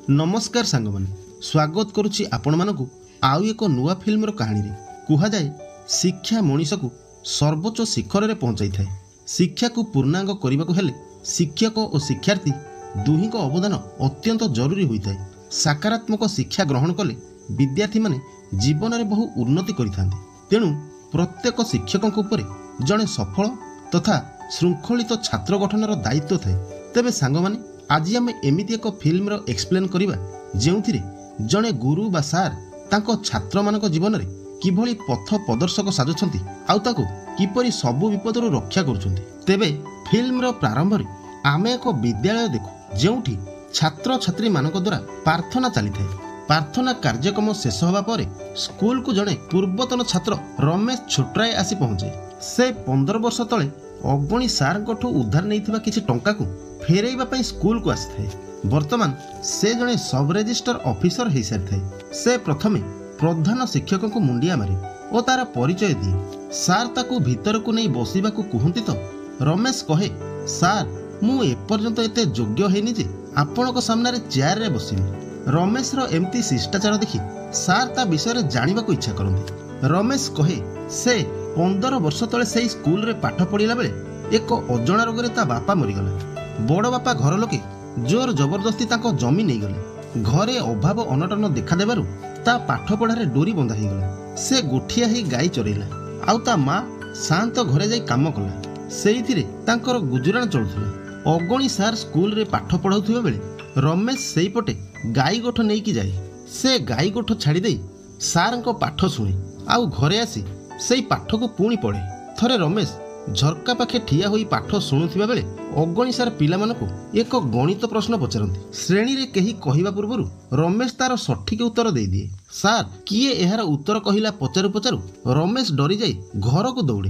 नमस्कार सांग माने स्वागत करुछि आपण मानकु आउ एक नुआ फिल्म कहानी रे कुहा जाए शिक्षा मनीष को सर्वोच्च शिखर रे पहुंचाई थाए। शिक्षा को पूर्णांग करने को हेले शिक्षक और शिक्षार्थी दुही को अवदान अत्यंत जरूरी होता है। सकारात्मक शिक्षा ग्रहण कले विद्यार्थी माने जीवन में बहु उन्नति करिथांते। तेणु प्रत्येक शिक्षक उपरे जड़े सफल तथा श्रृंखलित छात्र गठनर दायित्व थाए। तेबे सांग माने आज आम एमिति एक फिल्म एक्सप्लेन करिबा जेउथिरे जड़े गुरु बा सार तांको छात्र मानक जीवन में किभली पथ प्रदर्शक साजुछंती आउ ताको किपरि सबु विपदरु रक्षा करुछंती। तेबे फिल्म प्रारंभ रे आमे एक विद्यालय देखु जेउठी छात्र छात्री मानक द्वारा प्रार्थना चली थाए। प्रार्थना कार्यक्रम शेष होगा पर स्कूल को जड़े पूर्वतन छात्र रमेश छोटराय आसी पहुंचे। से 15 वर्ष तले अगणी सार उद्धार नहीं किसी टंका को फेरैबा पई स्कूल को आसी थाए। वर्तमान से जड़े सब रजिस्टर ऑफिसर हो सारी थाए। से प्रथमे प्रधान शिक्षक को मुंडिया मारे और तार परिचय दिए। सार ताकू भीतर को नहीं बसवा कहती तो रमेश कहे, सार मु एपर्यंत एते योग्य हैनी जे आपनक सामने चेयर रे बसिबी। रमेश रो एमती शिष्टाचार देखि सार ता विषय रे जानिबा को इच्छा करंती। रमेश कहे से 15 वर्ष तले से स्कूल रे पाठ पढ़िला बेले एक अजणा रोग रे ता बापा मरीगला। बड़ बापा घर लोके जोर जबरदस्ती तांको जमी नहीं गले। घरे अभाव अनटन देखा देबारु ता पाठ पढ़ारे डोरी बंधा ही गला। से गोठिया ही गाई चरेला आउ ता माँ शांत घरे जाई काम कला। सेइथिरे तांकर गुजराण चलुथला। अगणी सार स्कूल रे पाठ पढ़ाउथिबा बेले रमेश सेई पटे गाई गोठ नहीं कि जाए। से गाई गोठ छाड़ी देई सारंको पाठ शुणे आउ घरे आसी सेई पाठ को पुणी पढ़े। थरे रमेश झरका पाखे ठिया होई पाठ शुणुथिबा बेले अगणी सार पिला मानकु एक गणित प्रश्न पचारती। श्रेणी रे केही कहिबा पूर्वरु रमेश तार सठिक उत्तर दे दिए। सार किए एहार उत्तर कहिला पचारु पचारु रमेश डरी जाई घर को दौड़े।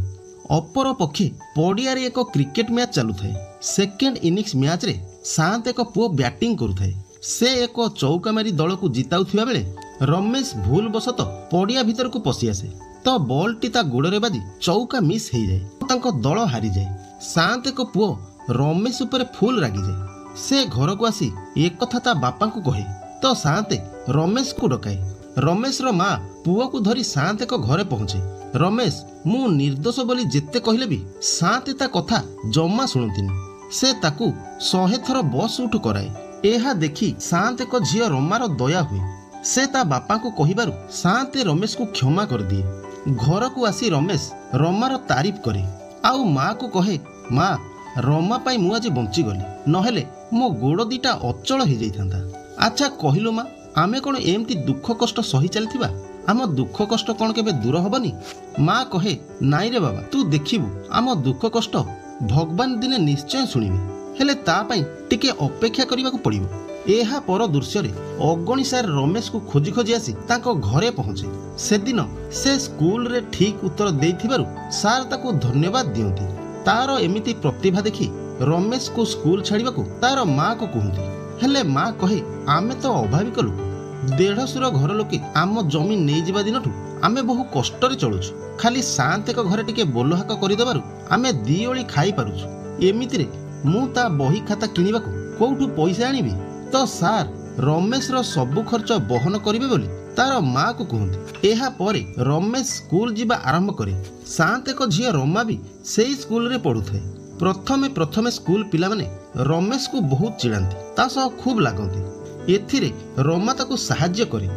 अपर पक्षे पड़िया रे एक क्रिकेट मैच चालू थाए। सेकेंड इनिंग्स मैच रे शांत एक पुओ बैटिंग करुथाए। से एक चौका मारी दल को जिताउथिबा बेले रमेश भूल बसत पड़िया भीतर को पशि आसे तो बॉल टी ता गोड़े बाजी चौका मिस हो जाए। तांको दल हारी जाए। शांत एक पुओ रमेश उपर फुल रागी जाए। से घर को आसी एक कथा ता बापा को कहे तो शांत रमेश को डकाए। रमेश रो माँ पुओ को धरी शांत एक घरे पहुंचे। रमेश मु निर्दोष बोली जेते कहले भी शांत ता कथा जम्मा शुणुतिनी। से ताकू 100 थर बस उठ कराए। एहा देखी शांत एक झियो रमार दया हुए। से ता बापा को कहिबारु शांत रमेश को क्षमा कर दिए। घर को आसी रमेश रमार तारीफ करे आउ माँ को कहे, माँ रमा पाई मु आज बंची गली नहेले मो गोड़ दीटा अचल हो जाइथांता। अच्छा कहलु माँ आमे कौन एमती दुख कष्ट सही चलथिबा आम दुख कष्ट कौन केबे दूर हबनी। माँ कहे, नाई रे बाबा तू देखिबु आम दुख कष्ट भगवान दिने निश्चय शुणिबे हेले ता पाई टिके अपेक्षा करिबाकू पड़िबो। एहा पर दृश्य रे अगणी सार रमेश को खोजी खोजी आसी तांको घरे पहुंचे। से दिन से स्कूल रे ठीक उत्तर देइथिबारु सार ताको धन्यवाद दियंती। तार एमिति प्रतिभा देखि रमेश को स्कूल छाड़िबाकू तार माँ को कहती। हेले माँ कहे, आमे तो अभाविक लोक 150 घर लोके आम जमी नहीं जिबा दिनठू आमे बहु कष्ट रे चलुछु। खाली शांत एक घरे टिके बोलहाक करिदेबारु आमे दी ओली खाई पारुछु। एमिति रे मु ता बही खाता किनिबाकू कोउठू पैसा आनिबी तो सार रमेश रो सबु खर्च बहन करिवे बोली तार माँ को कहती। एहा परे रमेश स्कूल जिबा आरंभ करे। शांत एक झियो रमा भी सेई स्कूल रे पढ़ुथे। प्रथमे स्कूल पिला माने रमेश को बहुत चिड़ांती ता सह खूब लागंती। एथिरे रमा ताको सहाय्य करे।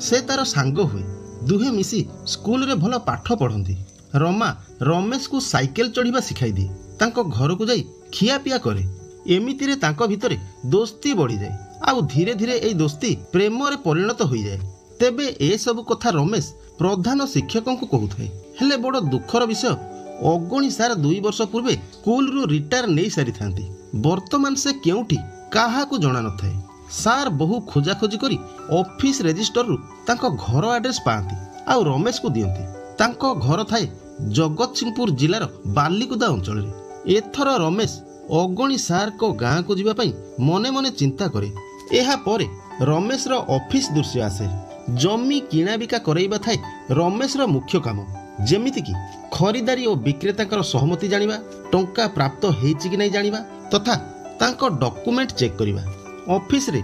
से तार सांग हुए। दुहे मिसी स्कूल रे भल पाठ पढ़ंती। रमा रमेश को साइकेल चढ़िबा सिखाई दिए। तांको घर को जाई खिया पिया करे। एमिति रे तांको भितरे दोस्ती बढ़ी जाए आउ धीरे धीरे एई दोस्ती प्रेम रे परिणत हो जाए। तेबे ए सब कथा रमेश प्रधान शिक्षक को कहूଥାଏ। हेले बड़ दुखर विषय अगणी सार 2 वर्ष पूर्वे स्कूल रु रिटायर नहीं सारी थांती। वर्तमान से केउठी काहा को जणा न थाए। सार बहु खोजा खोजी करी ऑफिस रजिस्टर रु तांको घर एड्रेस पाती आउ रमेश को दियंती। तांको घर थाए जगत सिंहपुर जिलार बालीकुदा अंचल रे। एथर रमेश अगणी सार को गाँ को जीवा पई मने मने चिंता करे। एहा परे रमेश रो ऑफिस दृश्य आसे। जमी किणा बिका करैबा थाए रमेश रो मुख्य काम। जेमिति कि खरीदारी और विक्रेता सहमति जानिबा, टंका प्राप्त हेछि कि नै जानिबा तथा तांको डॉक्यूमेंट चेक करिबा। ऑफिस रे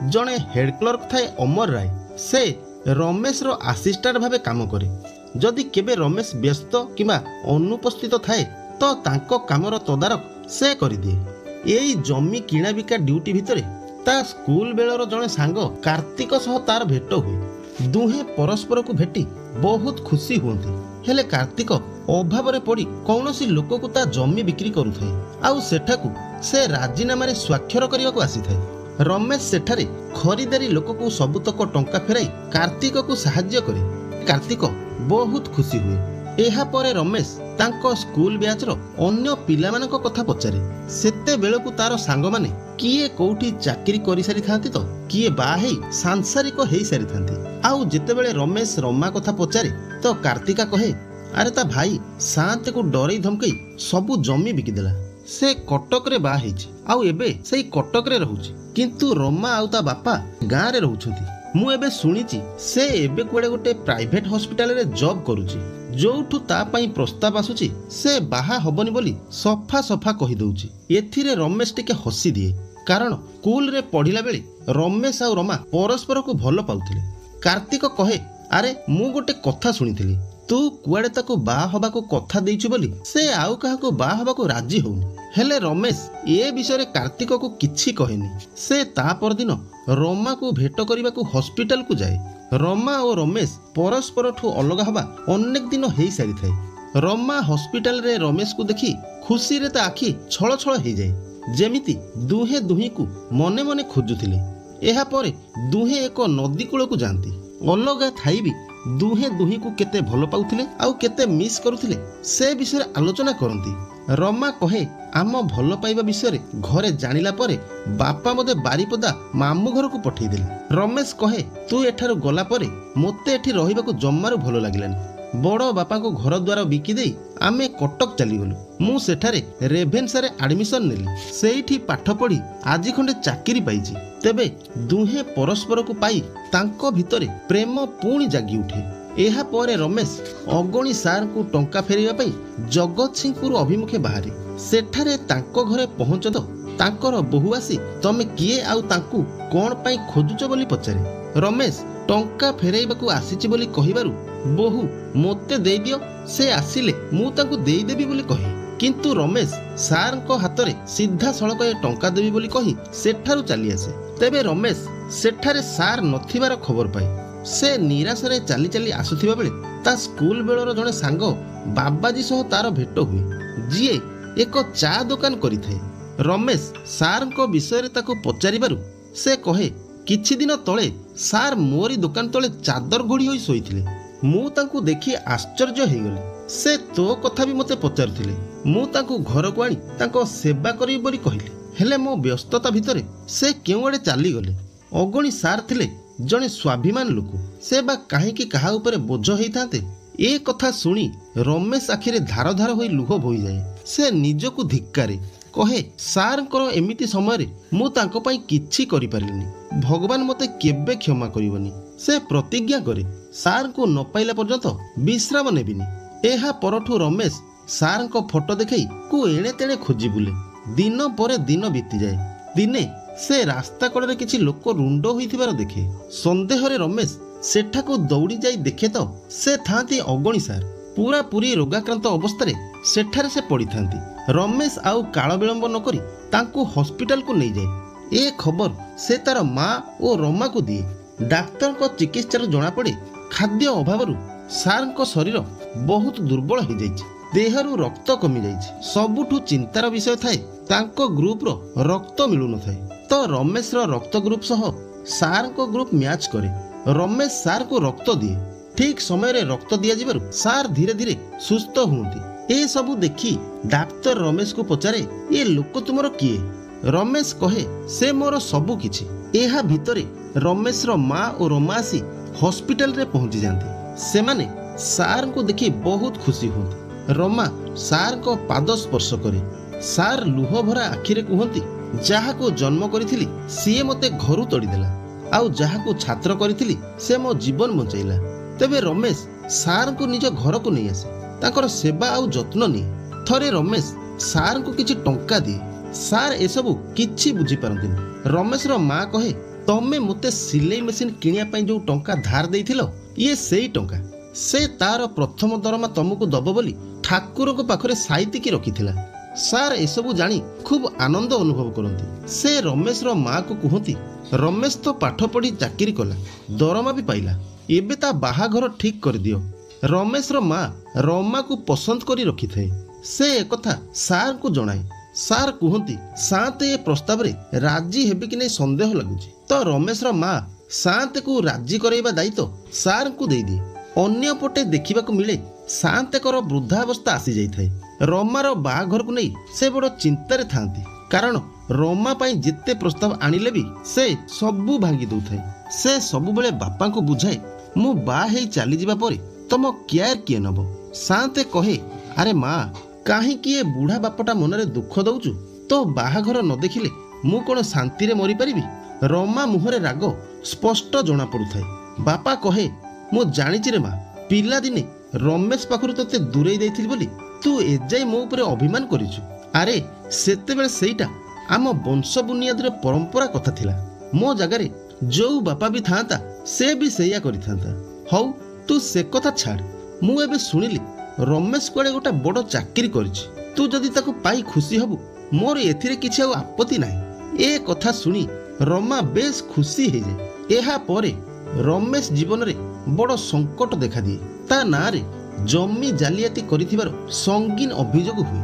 जड़े हेड क्लर्क थाए अमर राय। से रमेश रो आसिस्टांट भावे काम करे। जदि केबे रमेश व्यस्त किंबा अनुपस्थित थाए तो तांको कामर तदारक से करिदिए। एई जमी किणा बिका ड्यूटी भितरे ता स्कूल बेलर जड़े सांग कार्तिक सह तार भेट हुए। दुहे परस्पर को भेटी बहुत खुशी हुंती। हेले कार्तिक अभाव रे पड़ी कौनसी लोक को ता जमी बिक्री करुथाए आउ सेठाकू से राजीनामा रे स्वाक्षर करने को आसी थाए। रमेश सेठारे खरीदारी लोक को सबुतक टंका फेराई कार्तिक को साहाय्य करे। कार्तिक बहुत खुशी हुए। एहा परे रमेश तांको स्कूल ब्याच रो अन्य पिला मानक कथा पचारे। सेते बेलकू तार सांग माने किए कोठी चाकरी करि सारी थांती तो किए बाहेई सांसारिक हेई सारी थांती। आउ जेतेबेले रमेश रमा कथा पचारे तो कार्तिका कहे अरे ता भाई शांत को डरई धमकई सबु जमी बिकिदेला। से कटक रे बा हेछि आउ एबे सेई कटक रे रहउछि किंतु रमा आउ ता बापा गाँ रे रहउछंती। मु एबे सुनिछि से एबे कुआडे गोटे प्राइवेट हॉस्पिटल रे जॉब करूछि जोठु ता पई प्रस्ताव आसुछि से बाहा हबनी बोली सफा सफा कहि दउछि। एथिरे रमेश टिके हसी दिए कारण स्कूल रे पढ़िला बेले रमेश आउ रमा परस्पर को भल पाउथिले। कार्तिक कहे अरे मु गोटे कथा सुनिथिली तू कुआडे ताको बा हबाको कथा देइछु बोली से आउ काहाको बा हबाको राजी होउनी। हेले रमेश ए विषय कार्तिक को किछि कहेनी। से ता पर दिन रमा को भेट करने हॉस्पिटल को जाए। रमा और रमेश परस्पर ठू अलग हवा अनेक दिन हो सारी थाए। रमा हॉस्पिटल रे रमेश को देखी खुशी रे ता आखि छल छल हो जाए जेमिति दुहे दुही को मने मने खोजुथिले। एहा परे दुहे एक नदी कूल को जाती अलगा थाई भी दुहे दुही को केते भल पाउथिले आउ केते मिस करुथिले से विषय आलोचना करती। रमा कहे आम भल पाइबा विषय घरे जानिला परे बापा मते बारीपदा मामू घर को पठेई देले। रमेश कहे तू एठारु गला परे मते एठी रहिबाकू जम्मारू भल लागिलानी। बड़ बापा को घर द्वार बिकी देई आमे कटक चली गलु। मु सेठारे रेभेन्सा रे एडमिशन नेली सेठी पाठ पढ़ी आजी खंडे चाकरी पाइछि। तेबे दुहे परस्पर को पाई तांको भितरे प्रेम पुणी जागी उठे। एहा परे रमेश अगणी सार को टंका फेरिबा पई जगत सिंहपुर अभिमुखे बाहरे। सेठारे तांको घरे पहुंच तो तांकर बहु आसी तमे किए आउ तांकू कोन पई खोजुच बोली पचारे। रमेश टंका फेराइबाकू आसीछि बोली कहिबारु बहु मोते देई दियो से आसिले मु तांकू देई देबी बोली कहे। किंतु रमेश सार को हाथ रे सीधा सड़क टंका देबी बोली कही सेठारु चली आसे। तेबे रमेश सेठारे सार नथिबार खबर पाए। से निराश रे चली चली आसुथिबा बेले ता स्कूल बेलर जने सांग बाबाजी सह तार भेट हुए जिए एक चा दुकान करिथे। रमेश सार को विषय रे ताको पचारिबारु से कहे किछि दिन तळे सार मोरी दुकान तळे चादर घोड़ी होई सोईथिले। मु तांकू देखि आश्चर्य हो गली। से तो कथा भी मते पचारुथिले। मु तांकू घर को आनी तांको सेवा करी बोली कहिली। हेले मो व्यस्तता भितरे से केउ आडे चाली गले। अगणी सार थिले जने स्वाभिमान लोक से बा काहेकि काहा उपरे बोझ होइथांते। ए कथा सुनी रमेश आखिरे धार धार होई लुह बोई जाए। से निजको धिक्कारे कहे सार एमिति समय मु तांको पई किछि करि पारिलिनी। भगवान मते केबे क्षमा करिवनी। से प्रतिज्ञा करे सार को न पाइला पर्यंत विश्राम नेबिनी। एहा परठू रमेश सार को फोटो देखई को एणे तेणे खोजी बुले। दिन पर दिन बीती जाए। दिने से रास्ता कड़े किछि लोक रुंड होइथिबार देखे। संदेह रे रमेश सेठा को दौड़ी जाई देखे तो से थांती अगणी सार पूरा पूरी रोगाक्रांत अवस्था सेठारे से पड़ी थांती। रमेश आउ काल विलंब न करी तांको हॉस्पिटल को नहीं जाए। ए खबर से तार माँ और रमा को दिए। डाक्तर को चिकित्सा जना पड़े खाद्य अभाव सार को शरीर बहुत दुर्बल हो जाइए। देहरु रक्त कमी जाइए। सबुठु चिंतार विषय थाए तांको ग्रुप रो रक्त मिलु न थाए। तो रमेश रो रक्त ग्रुप सह सार को ग्रुप मैच करे। रमेश सार को रक्त दिए। ठीक समय रे रक्त दिया जिबारु सार धीरे धीरे सुस्थ हुंती। ए सबु देखी डाक्तर रमेश को पचारे ये लोक तुमर किए। रमेश कहे से मोर सबु किछि। एहा भितरे रमेश रो माँ और रमा आसी हॉस्पिटल रे पहुंची जाती। से माने सार को देखी बहुत खुशी होती। रमा सार को पाद स्पर्श करे। सार लुह भरा आखिरे कहती जहा को जन्म करी सीए मते घरु तोड़ीदेला आउ जहा को छात्र करी से मो जीवन बचाइला। तेबे रमेश सार को निज घर को नहीं आसे ताकर सेवा आउ जत्न निए। थरे रमेश सार को किछि टंका दिए। सार एसबु किछि बुझी पारंतिनी। रमेश रो माँ कहे तमे मते सिलाई मेसिन किनिया जो टंका धार देइथिलो ये सेई टंका से तार प्रथम दरमा तुमको दब बोली ठाकुर को पाखरे साइति की रखिथिला। सार एसबू जानी खूब आनंद अनुभव करती। से रमेश रो माँ को कहती रमेश तो पाठ पढ़ी चाकरी कला दरमा भी पाइला एबे ता बाहाघर ठीक कर दियो। रमेश रो माँ रमा को पसंद करी रखी थे। से एक कथा सार को जणाए। सार कहती साते ए प्रस्ताव रे राजी हेबे कि नहीं संदेह लगुच। तो रमेश रो माँ साते को राजी कराइबा दायित्व सार को दे दिए। अन्य पटे देखा मिले सातेकर वृद्धावस्था आसी जाइए। रमार बाहाघर को नहीं से बड़ चिंतार था कारण रमा पाई जिते प्रस्ताव आनिले भी से सबू भांगी दौथाए। से सबु बेले बापा को बुझाए मु बाहे चली जावा परे तुम केयर किए नब। साते कहे अरे माँ कहीं किए बुढ़ा बापटा मनरे दुख दौचु तो बाहाघर न देखिले मु कौन शांति रे मरी परिबी। रमा मुहरे राग स्पष्ट जना पड़ुथाए। बापा कहे मु जानिछि रे माँ पिला दिने रमेश पाखरु तते दूरेई देइथिल बोली तू एजाई मो उपरे अभिमान करिछु। अरे सेते बेले सेईटा आम वंश बुनियादर परंपरा कथा थिला। मो जगारे जो बापा भी थांता से भी सेया करिथांता। हौ तू से कथा छाड़ मु एबे सुनिली रमेश कुआडे गोटा बड़ चाकरी करिछि। तू जदि ताको पाई खुशी हबु मोर एथिरे किछि आ आपत्ति नाही। ए कथा सुनी रमा बेस खुशी हे जे। एहा परे रमेश जीवन रे बड़ संकट देखा दिए। ता ना रे जमी जालियाती करिथिबार संगीन अभियोग हुए।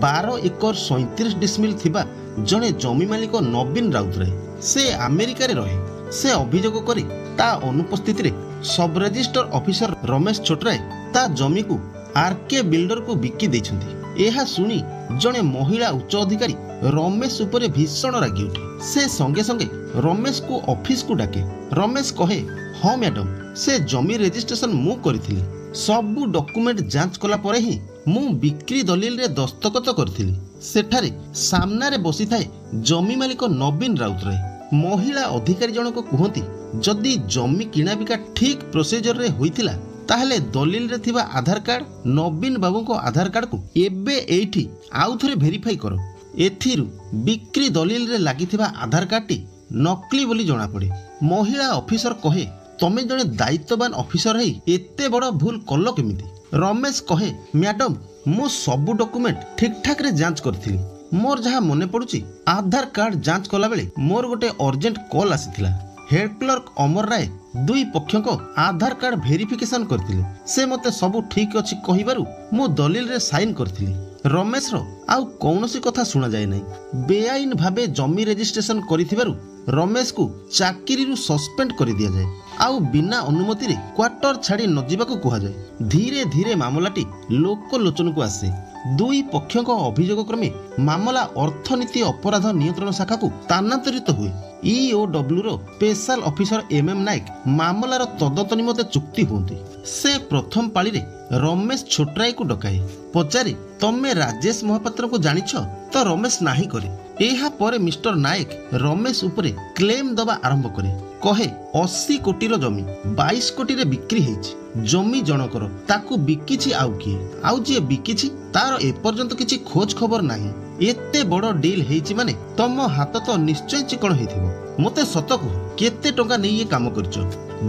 12 एकर 37 डिसमिल थिबा जने जमी मालिक नवीन राउतराय से अमेरिका रे रहे। से अभियोग करे ता अनुपस्थिति रे सब रजिस्टर ऑफिसर रमेश छोटराय ता जमी को आरके बिल्डर को बिकी देइछंती। एहा सुनी जने महिला उच्च अधिकारी रमेश उपरे भीषण रागी उठे। से संगे संगे रमेश को ऑफिस को डाके। रमेश कहे हाँ मैडम से जमी रजिस्ट्रेशन मु करिथिली। सबु डॉक्यूमेंट जांच कला परे ही मु बिक्री दलील रे दस्तखत करथिली। सेठारे सामना रे बसी थाए जमी मालिक नवीन राउतराय। महिला अधिकारी जनक कहती जदि जमी किणा बिका ठीक प्रोसीजर रे होइथिला ताहले दलील रे थिबा आधार कार्ड नवीन बाबू को आधार कार्ड को एबे एठी आउ थरे वेरीफाई करो। एथिरु बिक्री दलील रे लागिथिबा आधार कार्ड टी नकली बोली जणा पड़े। महिला ऑफिसर कहे तमे जने दायित्ववान ऑफिसर है एते बड़ भूल कल केमिति। रमेश कहे मैडम मु सबु डॉक्यूमेंट ठीक ठाक रे जांच करथिली। मोर जहा मने पड़ुची आधार कार्ड जांच कला बेले मोर गोटे अर्जेंट कॉल आसीथिला। हेड क्लर्क अमर राय दुई पक्ष को आधार कार्ड वेरिफिकेशन करथिले। से मते सबु ठीक अछि कहिबारु मु दलील रे साइन करथिली। रमेश रो आउ कौनसी कथा सुना जाए नहीं। बेआईन भावे जमी रजिस्ट्रेशन करिथिबारु रमेश को चाकरी रु सस्पेंड कर दिया जाए आउ बिना अनुमति रे क्वार्टर छाड़ी न जीवाको कहा जाए। धीरे धीरे मामलाटी लोक लोचन को आसे। दुई पक्षों को अभियोग क्रमे मामला अर्थनीति अपराध नियंत्रण शाखा को स्थानांतरित हुए। ईओडब्ल्यू रो स्पेशल ऑफिसर एमएम नायक मामलार तदंत निमते चुक्ति हुंती। से प्रथम पाली रे रमेश छोटराय को डकाए पचारे तमे राजेश महापात्र को जानिछ तो रमेश नाही करे। एहा परे मिस्टर नायक रमेश उपरे क्लेम दबा आरंभ करे। कहे 80 कोटी रो जमी 22 कोटी रे बिक्री हेछि। जमी जनकर ताकू बिकिछि आउ किए आउ जे बिकिछि तार एपर्यंत किछि खोज खबर नाही। एते बड़ डील हेछि माने तम हाथ तो निश्चय चिकण हेथिबो। मते सत कह केते टंका नै ये काम करछ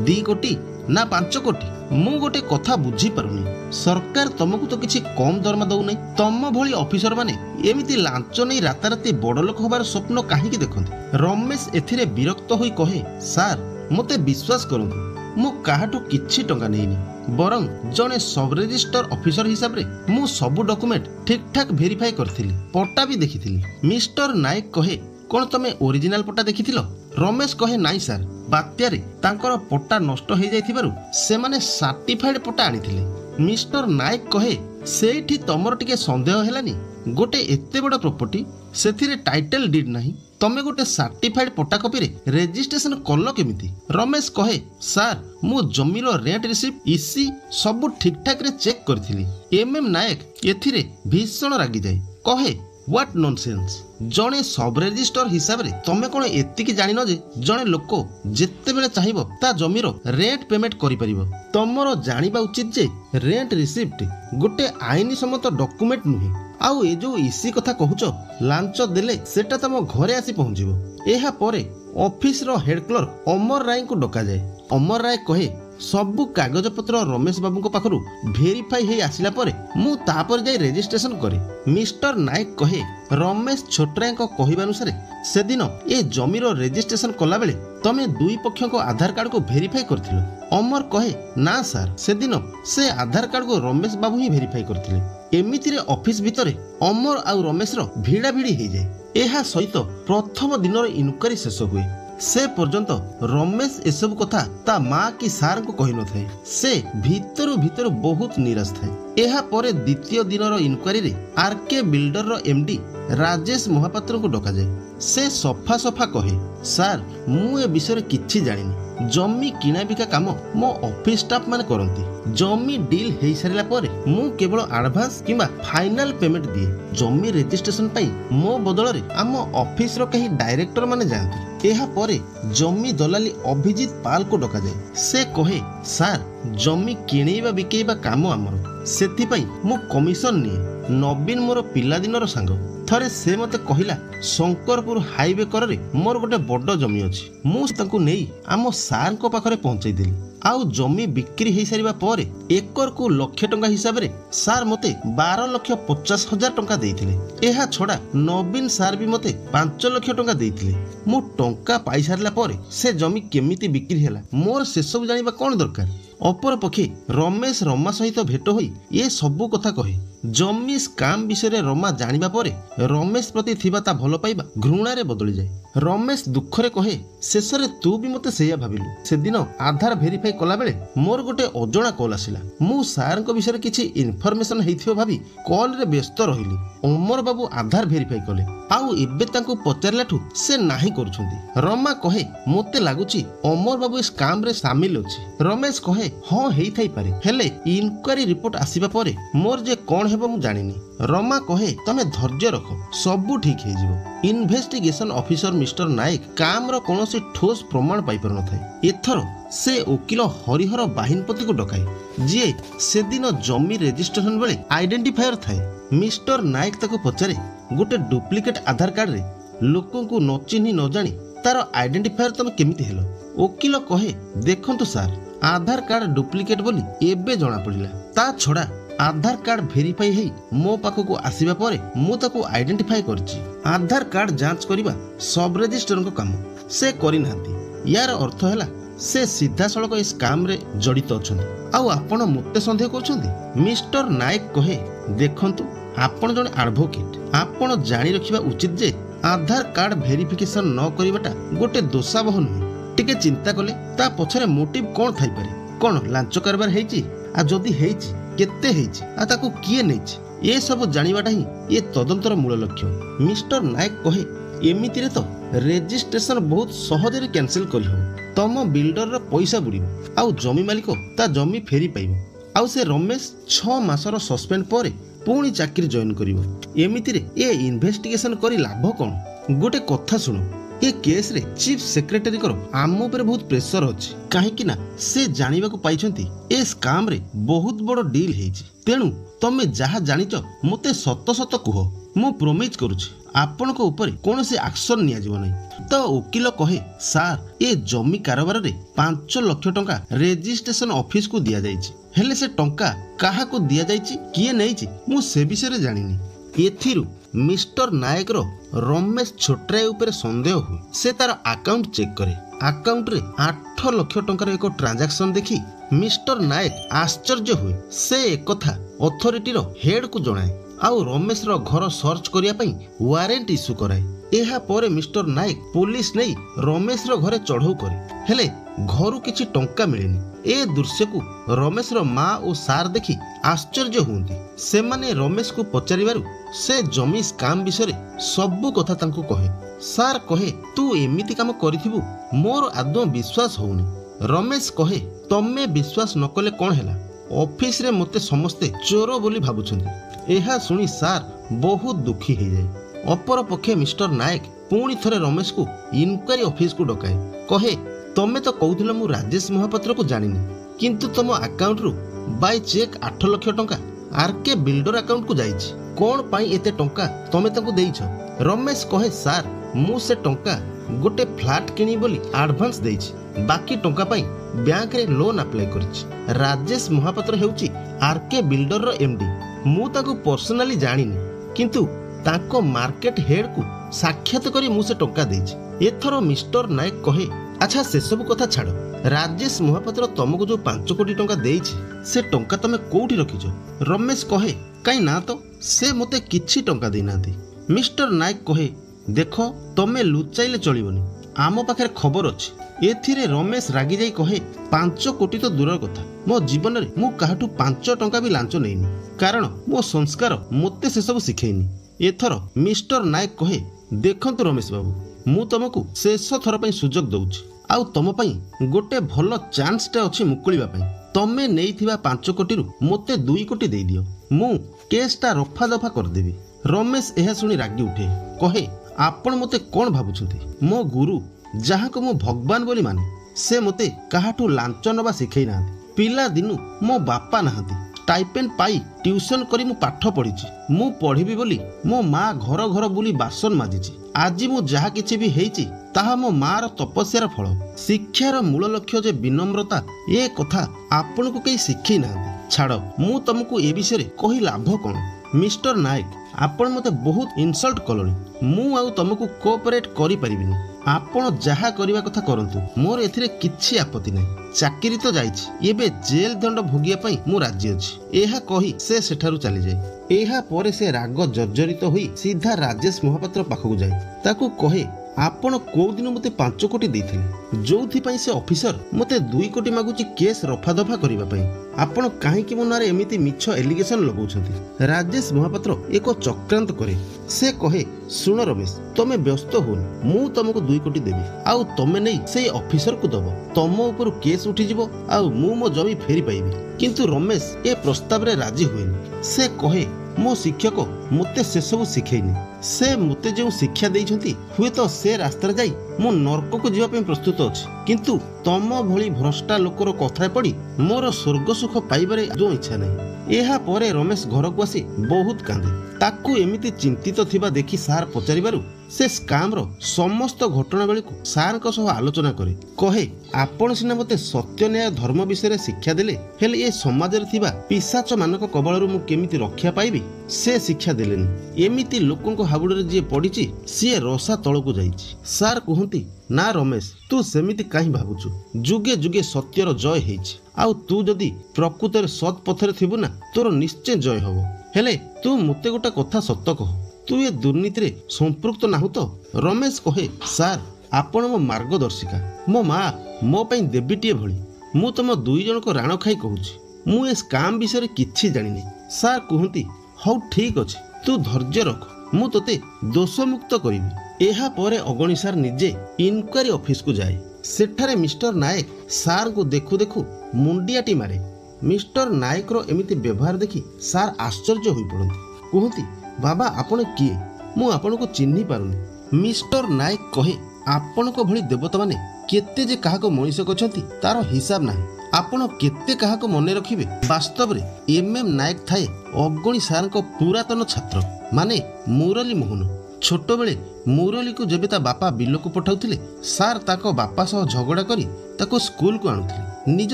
2 कोटी ना 5 कोटी। मु गोटे कथा बुझी पारुनी सरकार तुमको तो किछि कम दरमा दउ नै। तम भली ऑफिसर माने एमिति लांच नै राताराती बड़ लोक होबार स्वप्न काहे की देखंती। रमेश एथिरे विरक्त होई कहे सार मते विश्वास करंतु मु काहाटू किछि टंका नेइनी बरं जने सब रजिस्टर ऑफिसर हिसाब रे मु सब डॉक्यूमेंट ठीक ठाक वेरीफाई करथिली पट्टा भी देखिथिली। मिस्टर नायक कहे कोन तमे ओरिजिनल पट्टा देखिथिलो। रमेश कहे नाई सार बात्यारे तांकर पट्टा नष्ट हो जाइथिबारु से माने सर्टिफाइड पट्टा आनिथिले। मिस्टर नायक कहे सेठी तमर टिके संदेह हेलानी गोटे एते बड़ प्रॉपर्टी सेथिरे टाइटल डीड नाही तमे गोटे सर्टिफाइड पट्टा कॉपी रे रजिस्ट्रेशन करलो केमिति। रमेश कहे सार मु जमीरो रेंट रिसिप्ट इसी सब ठीक ठाक रे चेक करथिली। एमएम नायक एथिरे भीषण रागी जाय कहे व्हाट नॉनसेंस जने सब रजिस्टर हिसाब रे तमे कोन एतिकी जानिनो जे जने लोक जेते बेले चाहिबो ता जमीरो रेंट पेमेंट करि परिबो। तमरो जानिबा उचित जे रेंट रिसिप्ट गोटे आईनी सम्मत डॉक्यूमेंट नुहे आउ ए जो इसी कथा कहूच लांच देले सेटा तम घरे आसी पहुंचीबो। एहा परे ऑफिस रो हेड क्लर्क अमर राय को डका जाए। अमर राय कहे सबु कागज पत्र रमेश बाबू को पाखरु भेरीफाई हे आसिला परे मु तापर जाई रजिस्ट्रेशन करे। मिस्टर नायक कहे रमेश छोटराय को कहिबा अनुसार से दिन ए जमीर रजिस्ट्रेशन कला बेले तमे दुई पक्ष को आधार कार्ड को भेरीफाई करथिलो। अमर कहे ना सर से दिन से आधार कार्ड को रमेश बाबू ही भेरीफाई करथिले। एमिति रे ऑफिस भितरे अमर आउ रमेश रो भिड़ा भिड़ी हे जाए। एहा सहित प्रथम दिन रो इनक्वारी शेष हुए। से पर्यंत रमेश एसबु कथा ता माँ कि सार को कहि न थाए। से भीतर भीतर बहुत निराश थाए। एहा परे द्वितीय दिन रो इनक्वारी रे आरके बिल्डर रो एमडी राजेश महापात्र को डका जाए। से सफा सफा कहे सार मु ए विषय किछि जानिनी। जमी किना बिका काम मो ऑफिस स्टाफ माने करंती। जमी डील हेई सारिला परे मु केवल एडवांस किबा फाइनल पेमेंट दिए। जमी रजिस्ट्रेशन पई मो बदल रे आम ऑफिस रो कहीं डायरेक्टर माने जानती। एहा परे जमी दलाली अभिजीत पाल को डका जाए। से कहे सार जमी किणेबा बिकेबा काम आमर सेति पई मु कमिशन निए। नवीन मोर पिला दिनर सांग थरे से मते कहिला शंकरपुर हाईवे कररे मोर गोटे बड़ जमी अछि। मु तांको नेई आम सार को पाखरे पहुंचाई देली। आउ जमी बिक्री हेई सारिबा परे एकर को लाख टंका हिसाब रे सार मते 12,50,000 टंका देइथिले। एहा छोड़ा नवीन सार भी मते 5 लाख टंका देइथिले। मु टंका पाई सारला परे से जमी केमिति बिक्री हैला मोर से सब जानिबा कोन दरकार। अपर पक्षे रमेश रमा सहित भेट होई ये सबु कथा कहे। जमी स्काम विषय रे रमा जानिबा परे रमेश प्रति थिबा ता भल पाइबा घृणा रे बदली जाए। रमेश दुख रे कहे शेष रे तू भी मते सेया भाबिलु। से दिन आधार भेरीफाई कला बेले मोर गोटे अजणा कॉल आसिला। मु सार को विषय रे किछि इनफॉरमेशन हेइथियो भाबी कॉल रे व्यस्त रहिली। अमर बाबू आधार भेरीफाई कले आउ एबे तांको पचारलाठु से नाही करूछंती। रमा कहे मोते लागुची अमर बाबू इस काम रे शामिल अछि। रमेश कहे हां हेई थाई पारे हेले इनक्वारी रिपोर्ट आसीबा परे मोर जे कोन हेबो मु जानिनी। रमा कहे तमे धैर्य रखो सबु ठीक हे जिवो। इन्वेस्टिगेशन ऑफिसर मिस्टर नायक काम रो कोनोसी ठोस प्रमाण पाई पर न थाए। एथरो से वकील हरिहर बाहिनपति को डकाए जे से दिन जमी रजिस्ट्रेशन बेले आइडेंटिफायर थाए। मिस्टर नायक ताको पचारे गोटे डुप्लिकेट आधार कार्ड रे लोकों को न चिन्ही न जानी तार आइडेंटिफायर तमे केमिति हेलो। वकील कहे देखंतु सार आधार कार्ड डुप्लिकेट बोली एबे जणा पड़िला। ता छड़ा आधार कार्ड भेरीफाई हेई मो पाखो को आसीबा परे मु ताको आइडेंटिफाई करछि। आधार कार्ड जांच करिबा सब रजिस्टर को काम से करि नांती। यार अर्थ हैला से सीधा सड़क इस काम रे जड़ित अछंती। आउ आपण मते संदेह करछंती। मिस्टर नायक कहे देखंतु आपण जने एडवोकेट आपण जानि रखिबा उचित जे आधार कार्ड भेरिफिकेशन न करिबाटा गोटे दोषावह नुहे। टिके चिंता कले ता पछरे मोटिव कोन थाई पारे। कोन लांच कारबार हेइची आ जदी हेइची केते हेइची आ ताको किए नेइची ए सब जानिबाटा ही ए तदंतर मूल लक्ष्य। मिस्टर नायक कहे एमिति रे तो रजिस्ट्रेशन बहुत सहज रे कैंसिल करि हो। तम बिल्डर रो पैसा बुड़िबो आउ जमी मालिक ता जमी फेरी पाइबो। आउ से रमेश 6 मासर सस्पेंड परे पुणी चाकरी जॉइन करिवो। एमिति रे ए इन्वेस्टिगेशन करी लाभ कोन। गोटे कथा सुनो ए केस रे चीफ सेक्रेटरी करो आम ऊपर बहुत प्रेशर अछि। काहे कि ना से जानिबा को पाइछंती ए स्काम रे बहुत बड़ डील हेछि। तेनु तमे जहा जानिच मते सत सत कुह मु प्रोमिस करूछि आपण को ऊपर कौन से एक्शन निया जीव नहीं। तो वकील कहे सार ए जमी कारोबार रे 5 लाख टंका रजिस्ट्रेशन ऑफिस को दिया जाइछि। हेले से टंका काहा को दिया जाइछि किए नैछि मु से विषय रे जानिनी। एथिरु मिस्टर नायक रो रमेश छोटराय ऊपर संदेह हुए। से तार अकाउंट चेक करे। अकाउंट रे 8 लाख टंकार एक ट्रांजैक्शन देखी मिस्टर नायक आश्चर्य हुए। से एक कथा अथॉरिटी रो हेड को जणाए आउ रमेश रो घर सर्च करिया पई वारेंट इश्यू कराए। एहा परे मिस्टर नायक पुलिस नहीं रमेश रो घरे चढ़ऊ करे हेले घरु किछि टंका मिलेनी। ए दृश्य को रमेश रो माँ और सार देखी आश्चर्य हुंती। से माने रमेश को पचारिबारु से जमी स्काम विषय सबु कथा तांको कहे। सार कहे तू एमिति काम करिथिबु मोर आदौ विश्वास होउनी। रमेश कहे तमे विश्वास न कले कोन हैला ऑफिस रे मते समस्ते चोर बोली भाबुछंती। एहा सुनी सार बहुत दुखी हे जाए। अपर पक्षे मिस्टर नायक पुणी थरे रमेश को इनक्वारी ऑफिस को डकाए। कहे तमे तो कहूथिल मु राजेश महापात्र को जानिनी किंतु तम अकाउंट रु बाय चेक 8 लाख टंका आरके बिल्डर अकाउंट को जाइछि। कौन पाई एते टंका तमे ताकू देइछ? रमेश कहे सार मु से टंका गोटे फ्लैट किनी बोली एडवांस देइछ, बाकी टंका पाई बैंक रे लोन अप्लाई करिछ। राजेश महापात्र हेउची आरके बिल्डर रो एमडी। मु ताकू पर्सनली जानिनी, किंतु ताको मार्केट हेड को साक्षात करी मु से टंका देइछ। एथरो मिस्टर नायक कहे अच्छा से सब कथा छाड़, राजेश महापात्र तुमको जो 5 कोटी टंका देइछ से टंका तमे कोठी रखिछ? रमेश कहे काई ना तो से मते किछि टंका देई नाथि। मिस्टर नायक कहे देखो तमे लुचाइले चलिबनी, आम पाखे खबर अछि। एथिरे रमेश रागी जाई कहे 5 कोटी तो दूर कथा, मो जीवन रे मु काहाठू 5 टंका भी लांच नेइनी, कारण मो संस्कार मते से सब सिखैनी। एथर मिस्टर नायक कहे देखंतु रमेश बाबू, मु तुमको शेष थर पई सुजोग दउछि, आउ तुम पई गोटे भलो चांस टे अछि मुकुलिबा पई। तमे नेइथिबा 5 कोटी रु मते 2 कोटी देई दियो, मु केसटा रफा दफा कर देबी। रमेश एहा सुनी रागी उठे, कहे आपण मते कोन भाबुछंती? मो गुरु जहाको मो भगवान बोली माने से मते काहाठू लांच नबा सिखै नाहंती। पिला दिनु मो बापा नाहंती, टाइपेन पाई ट्यूशन करी मु पाठ पढ़िछि। मु पढ़िबी बोली मो माँ घर घर बुली बासन माजिछि। आज मु जहा किछि भी हेइछि ताहा मो मार तपस्यार फल। शिक्षार मूल लक्ष्य जे विनम्रता, ए कथा आपण को कई शिखै नाहंती। छाड़ मु तुमको ए विषय कही लाभ कोन? मिस्टर नायक आपण मते बहुत इनसल्ट कलोनी, मु आउ तुमको कोऑपरेट करि परिबिनी। आपण जहा करिवा कथा करंतु, मोर एथिरे किछि आपत्ति नै। चाकरी तो जाइछि, एबे जेल दंड भोगिया पई मु राज्य अछि। एहा कही से सेठारु चली जाय। एहा परे से राग जर्जरित होई सीधा राजेश महापात्र पाखकु जाय, ताकू कहे आपण को दिन मते 5 कोटी देइथिले, जोथि पई से ऑफिसर मते 2 कोटी मागुची केस रफा दफा करिवा पई। आपण काहे कि मोनारे एमिति मिछ एलिगेशन लगौछंती? राजेश महापात्र एको चक्रांत करे। से कहे सुनो रमेश, तमे व्यस्त होन, मु तुमको 2 कोटी देबी, आउ तमे नै सेई ऑफिसर को दबो। तम ऊपर केस उठी जिवो, आउ मु मो जमी फेरी पाइबी। किंतु रमेश ए प्रस्ताव रे राजी होइनी। से कहे मो शिक्षक मते से सब सिखैनी, से मते जो शिक्षा देइछंती हुए तो से रास्ता जाई मो नरक को जीवा पे प्रस्तुत अछि। किंतु तम भली भ्रष्टा लोकर कथा पड़ी मोर स्वर्ग सुख पाइबारे जो इच्छा नहीं। एहा परे रमेश घर को आसी बहुत कांदे। ताकू एमिति चिंतित थिबा देखि सार पचारिबारु से स्काम रो समस्त घटनावली को सार को सह आलोचना करे। कहे आपण सिना मते सत्य न्याय धर्म विषय शिक्षा देले, हेले ए समाज रे थिबा पिशाच मानक कबळरू मु केमिति रक्षा पाइबी से शिक्षा देलेनी। एमिति लोकंको हाबुडरे जे पडिची से रसा तळको जाईची। सार कहंती ना रमेश, तू सेमिति काहे भाबुचु? जुगे जुगे सत्यर जय हेइची, आउ तू जदि प्रकृतर सत् पथरे थिबु ना, तोर निश्चय जय हबो। हेले तू मते गोटा कथा सत्य कह, तू ए दुर्नीति रे संपृक्त नाहु तो? रमेश कहे सार आपण मो मार्गदर्शिका, मो माँ मो पई देवीटीए भली, मु तुम 2 जन को राण खाई कहूची, मु ए स्काम विषय किछि जानिनी। सार कहंती हौ ठीक अछि, तू धैर्य रख, मु तोते दोष मुक्त करिबी। एहा परे अगणी सार निजे इनक्वारी ऑफिस को जाए। सेठारे मिस्टर नायक सार को देखु देखु मुंडियाटी मारे। मिस्टर नायक रो एमिति व्यवहार देखि सार आश्चर्य होई पड़ंती। कहंती बाबा आपण किए? मु आपण को चिन्हि पारुनी। मिस्टर नायक कहे आपण को भली देवता माने केते जे काहा को मनीष करछंती तार हिसाब नाही। आपण केते काहा को मने रखिबे? वास्तव रे एमएम नायक थाए अगणी सार को पुरातन छात्र, माने मुरली मोहन। छोट बेले मुरली को जेबे ता बापा बिल को पठाउथिले, सार ताको बापा सह झगड़ा करी ताको स्कूल को आणुथिले। निज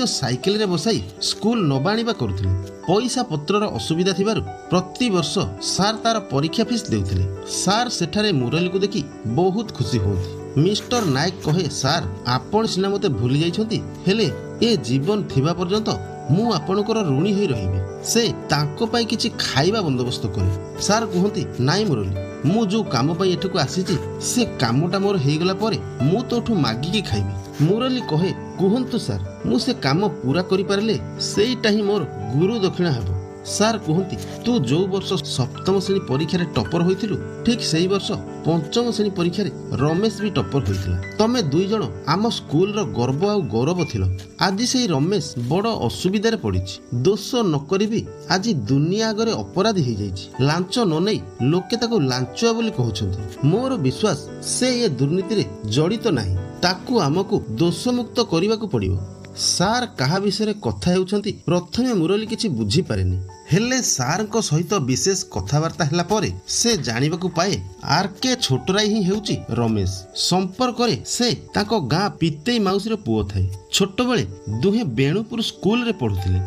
साइकेल रे बसाई स्कूल नबाणीबा करुथिले। पैसा पत्रर असुविधा थिबारु प्रति वर्ष सार तार परीक्षा फीस देउथिले। सार सेठारे मुरली को देखि बहुत खुशी होती। मिस्टर नायक कहे सार आपण सिना मते भूली जाइछंती, हेले ए जीवन थिबा पर्यंत मु आपणकर ऋणी होई रहिबे। से ताको पई किछि खाइबा बंदोबस्त करे। सार कहंती नाई मुरली, मु जो काम पई एठको आसीची से कामटा मोर हेगला परे मु तोठू मागिकी खाइबी। मुरली कहे कहंतु सार, मु से काम पूरा करि पारले सेइटा ही मोर गुरु दक्षिणा हेबो। सार कहंती तू जो वर्ष 7म श्रेणी परीक्षा रे टॉपर होइथिलु, ठीक सेही वर्ष 5म श्रेणी परीक्षा रे रमेश भी टॉपर होइथिला। तमे 2 जण आम स्कूल रो गर्व आ गौरव थिलो। आज सेही रमेश बड़ असुविधा रे पड़िछि। दोष न करिबी आज दुनिया आगरे अपराधी हो जाइछि। लांच न नै लोके ताको लांचुआ बोली कहउछन्ती। मोर विश्वास से ये दुर्नीति रे जड़ित नाही, ताकू आमको दोष मुक्त करने को पड़िबो। ସାର୍ କାହା ବିଷୟରେ କଥା ହେଉଛନ୍ତି ପ୍ରଥମେ ମୁରଲୀ କିଛି ବୁଝିପାରେନି। ହେଲେ ସାର୍ଙ୍କ ସହିତ ବିଶେଷ କଥାବାର୍ତ୍ତା ହେଲା ପରେ ସେ ଜାଣିବାକୁ ପାଏ ଆର୍କେ ଛୋଟରାଇ ହିଁ ହେଉଛି ରମେଶ। ସମ୍ପର୍କରେ ସେ ତାଙ୍କ ଗାଁ ପିତେଇ ମାଉସୀର ପୁଅ ଥାଏ। ଛୋଟବେଳେ ଦୁହେଁ ବେଣୁପୁର ସ୍କୁଲରେ ପଢୁଥିଲେ।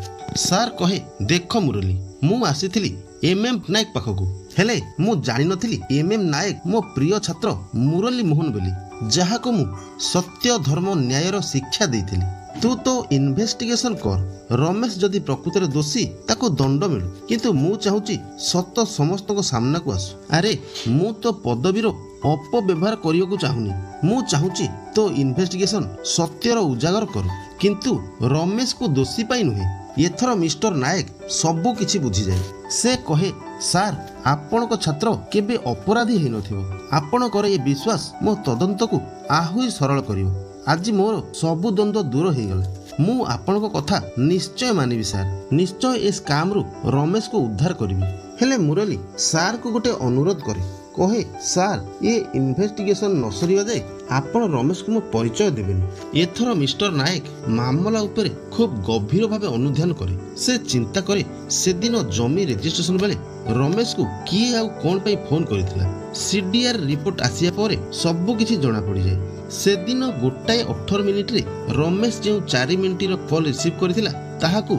ସାର୍ କହେ, ଦେଖ ମୁରଲୀ, ମୁଁ ଆସିଥିଲି MM ନାୟକ ପାଖକୁ, ହେଲେ ମୁଁ ଜାଣିନଥିଲି MM ନାୟକ ମୋ ପ୍ରିୟ ଛାତ୍ର ମୁରଲୀ ମୋହନ ବୋଲି, ଯାହାକୁ ମୁଁ ସତ୍ୟ ଧର୍ମ ନ୍ୟାୟର ଶିକ୍ଷା ଦେଇଥିଲି। ତୁ ତ ଇନଭେଷ୍ଟିଗେସନ କର, ରମେଶ ଯଦି ପ୍ରକୃତରେ ଦୋଷୀ ତାକୁ ଦଣ୍ଡ ମିଳୁ, କିନ୍ତୁ ମୁଁ ଚାହୁଁଛି ସତ ସମସ୍ତଙ୍କ ସାମ୍ନାକୁ ଆସୁ। ଆରେ ମୁଁ ତ ପଦବୀର ଅପବ୍ୟବହାର କରିବାକୁ ଚାହୁଁନି। ମୁଁ ଚାହୁଁଛି ତୋ ଇନଭେଷ୍ଟିଗେସନ ସତ୍ୟର ଉଜାଗର କରୁ, କିନ୍ତୁ ରମେଶକୁ ଦୋଷୀ ପାଇଁ ନୁହେଁ। ଏଥର ମିଷ୍ଟର ନାୟକ ସବୁ କିଛି ବୁଝିଯାଏ। ସେ କହେ, ସାର୍ ଆପଣଙ୍କ ଛାତ୍ର କେବେ ଅପରାଧୀ ହେଇନଥିବ। ଆପଣଙ୍କର ଏ ବିଶ୍ୱାସ ମୋ ତଦନ୍ତକୁ ଆହୁରି ସରଳ କରିବ। ଆଜି ମୋର ସବୁ ଦ୍ୱନ୍ଦ୍ୱ ଦୂର ହେଇଗଲା। ମୁଁ ଆପଣଙ୍କ କଥା ନିଶ୍ଚୟ ମାନିବି ସାର୍। ନିଶ୍ଚୟ ଏ ସ୍କାମରୁ ରମେଶକୁ ଉଦ୍ଧାର କରିବି। ହେଲେ ମୁରଲୀ ସାର୍ଙ୍କୁ ଗୋଟେ ଅନୁରୋଧ କରେ, କହେ, ସାର୍ ଏ ଇନଭେଷ୍ଟିଗେସନ ନ ସରିବା ଯାଏ ଆପଣ ରମେଶକୁ ମୋ ପରିଚୟ ଦେବେନି। ଏଥର ମିଷ୍ଟର ନାୟକ ମାମଲା ଉପରେ ଖୁବ୍ ଗଭୀର ଭାବେ ଅନୁଧ୍ୟାନ କରେ। ସେ ଚିନ୍ତା କରେ ସେଦିନ ଜମି ରେଜିଷ୍ଟ୍ରେସନ ବେଳେ ରମେଶକୁ କିଏ ଆଉ କଣ ପାଇଁ ଫୋନ କରିଥିଲା। CDR ରିପୋର୍ଟ ଆସିବା ପରେ ସବୁ କିଛି ଜଣା ପଡ଼ିଯାଏ। ସେଦିନ 1:18 ରମେଶ ଯେଉଁ 4 ମିନିଟର କଲ୍ ରିସିଭ୍ କରିଥିଲା ତାହାକୁ